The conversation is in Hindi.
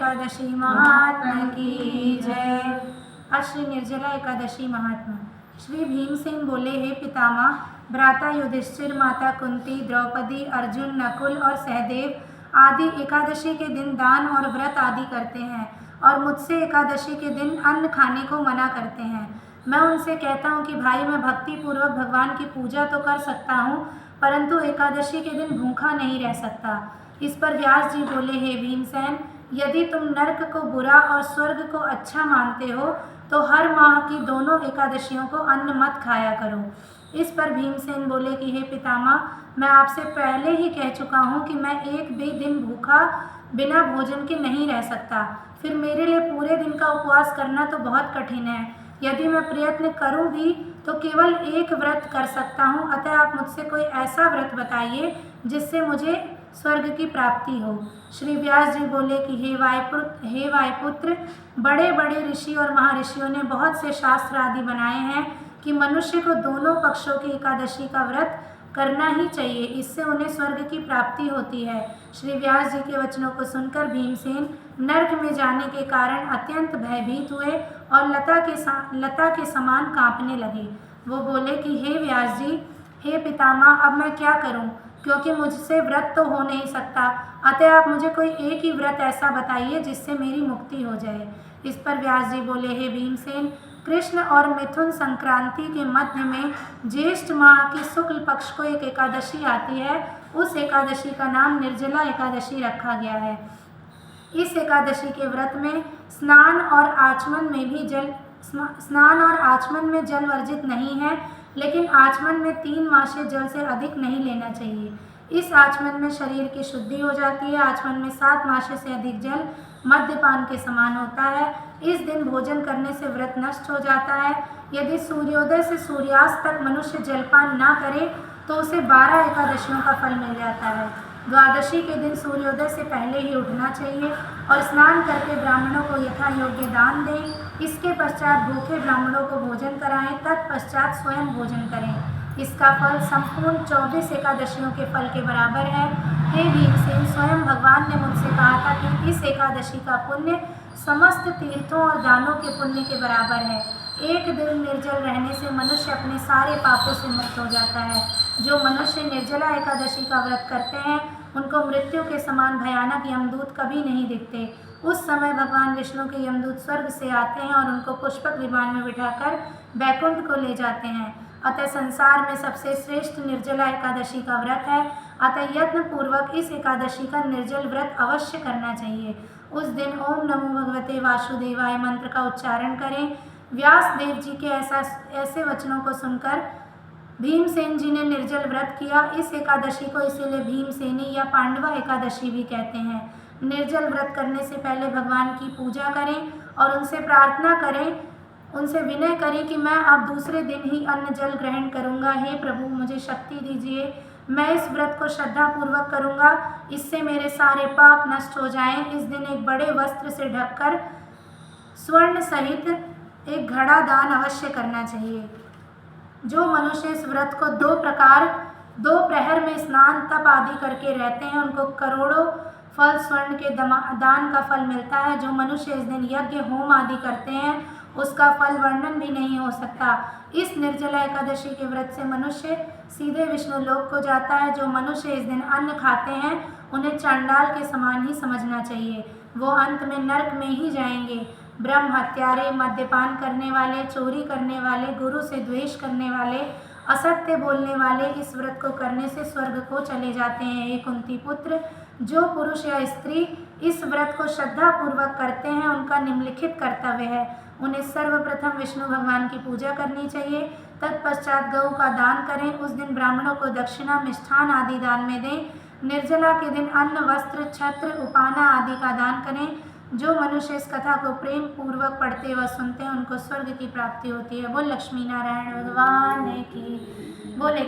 एकादशी महात्मा की जय। श्री निर्जला एकादशी महात्मा। श्री भीमसेन बोले, हे पितामह, भ्राता युधिष्ठिर, माता कुंती, द्रौपदी, अर्जुन, नकुल और सहदेव आदि एकादशी के दिन दान और व्रत आदि करते हैं और मुझसे एकादशी के दिन अन्न खाने को मना करते हैं। मैं उनसे कहता हूँ कि भाई, मैं भक्ति पूर्वक भगवान की पूजा तो कर सकता हूँ, परंतु एकादशी के दिन भूखा नहीं रह सकता। इस पर व्यास जी बोले, हे भीमसेन, यदि तुम नरक को बुरा और स्वर्ग को अच्छा मानते हो तो हर माह की दोनों एकादशियों को अन्न मत खाया करो। इस पर भीमसेन बोले कि हे पितामह, मैं आपसे पहले ही कह चुका हूँ कि मैं एक भी दिन भूखा बिना भोजन के नहीं रह सकता। फिर मेरे लिए पूरे दिन का उपवास करना तो बहुत कठिन है। यदि मैं प्रयत्न करूँ भी तो केवल एक व्रत कर सकता हूँ। अतः आप मुझसे कोई ऐसा व्रत बताइए जिससे मुझे स्वर्ग की प्राप्ति हो। श्री व्यास जी बोले कि हे वायुपुत्र, बड़े बड़े ऋषि और महर्षियों ने बहुत से शास्त्र आदि बनाए हैं कि मनुष्य को दोनों पक्षों की एकादशी का व्रत करना ही चाहिए, इससे उन्हें स्वर्ग की प्राप्ति होती है। श्री व्यास जी के वचनों को सुनकर भीमसेन नरक में जाने के कारण अत्यंत भयभीत हुए और लता के समान कांपने लगे। वो बोले कि हे व्यास जी, हे पितामह, अब मैं क्या करूं, क्योंकि मुझसे व्रत तो हो नहीं सकता। अतः आप मुझे कोई एक ही व्रत ऐसा बताइए जिससे मेरी मुक्ति हो जाए। इस पर व्यास जी बोले, हे भीमसेन, कृष्ण और मिथुन संक्रांति के मध्य में ज्येष्ठ माह की शुक्ल पक्ष को एक एकादशी आती है। उस एकादशी का नाम निर्जला एकादशी रखा गया है। इस एकादशी के व्रत में स्नान और आचमन में जल वर्जित नहीं है, लेकिन आचमन में 3 मासे जल से अधिक नहीं लेना चाहिए। इस आचमन में शरीर की शुद्धि हो जाती है। आचमन में 7 मासे से अधिक जल मद्यपान के समान होता है। इस दिन भोजन करने से व्रत नष्ट हो जाता है। यदि सूर्योदय से सूर्यास्त तक मनुष्य जलपान ना करे तो उसे 12 एकादशियों का फल मिल जाता है। द्वादशी के दिन सूर्योदय से पहले ही उठना चाहिए और स्नान करके ब्राह्मणों को यथा योग्य दान दें। इसके पश्चात भूखे ब्राह्मणों को भोजन कराएं, तत्पश्चात स्वयं भोजन करें। इसका फल संपूर्ण 24 एकादशियों के फल के बराबर है। हे भीमसेन, स्वयं भगवान ने मुझसे कहा था कि इस एकादशी का पुण्य समस्त तीर्थों और दानों के पुण्य के बराबर है। एक दिन निर्जल रहने से मनुष्य अपने सारे पापों से मुक्त हो जाता है। जो मनुष्य निर्जला एकादशी का व्रत करते हैं उनको मृत्यु के समान भयानक यमदूत कभी नहीं दिखते। उस समय भगवान विष्णु के यमदूत स्वर्ग से आते हैं और उनको पुष्पक विमान में बिठाकर बैकुंठ को ले जाते हैं। अतः संसार में सबसे श्रेष्ठ निर्जला एकादशी का व्रत है। अतः यत्न पूर्वक इस एकादशी का निर्जल व्रत अवश्य करना चाहिए। उस दिन ओम नमो भगवते वासुदेवाय मंत्र का उच्चारण करें। व्यास देव जी के ऐसे वचनों को सुनकर भीमसेन जी ने निर्जल व्रत किया। इस एकादशी को इसीलिए भीमसेनी या पांडवा एकादशी भी कहते हैं। निर्जल व्रत करने से पहले भगवान की पूजा करें और उनसे प्रार्थना करें, उनसे विनय करें कि मैं अब दूसरे दिन ही अन्न जल ग्रहण करूंगा। हे प्रभु, मुझे शक्ति दीजिए, मैं इस व्रत को श्रद्धापूर्वक करूंगा, इससे मेरे सारे पाप नष्ट हो जाएं। इस दिन एक बड़े वस्त्र से ढककर स्वर्ण सहित एक घड़ा दान अवश्य करना चाहिए। जो मनुष्य इस व्रत को 2 प्रहर में स्नान तप आदि करके रहते हैं उनको करोड़ों फल स्वर्ण के दान का फल मिलता है। जो मनुष्य इस दिन यज्ञ होम आदि करते हैं उसका फल वर्णन भी नहीं हो सकता। इस निर्जला एकादशी के व्रत से मनुष्य सीधे विष्णु लोक को जाता है। जो मनुष्य इस दिन अन्न खाते हैं उन्हें चांडाल के समान ही समझना चाहिए। वो अंत में नरक में ही जाएंगे। ब्रह्म हत्यारे, मद्यपान करने वाले, चोरी करने वाले, गुरु से द्वेष करने वाले, असत्य बोलने वाले इस व्रत को करने से स्वर्ग को चले जाते हैं। हे कुंती पुत्र, जो पुरुष या स्त्री इस व्रत को श्रद्धा पूर्वक करते हैं उनका निम्नलिखित कर्तव्य है। उन्हें सर्वप्रथम विष्णु भगवान की पूजा करनी चाहिए, तत्पश्चात गौ का दान करें। उस दिन ब्राह्मणों को दक्षिणा, मिष्ठान आदि दान में दें। निर्जला के दिन अन्न, वस्त्र, छत्र, उपाना आदि का दान करें। जो मनुष्य इस कथा को प्रेम पूर्वक पढ़ते व सुनते हैं उनको स्वर्ग की प्राप्ति होती है। बोल लक्ष्मी नारायण भगवान की बोले।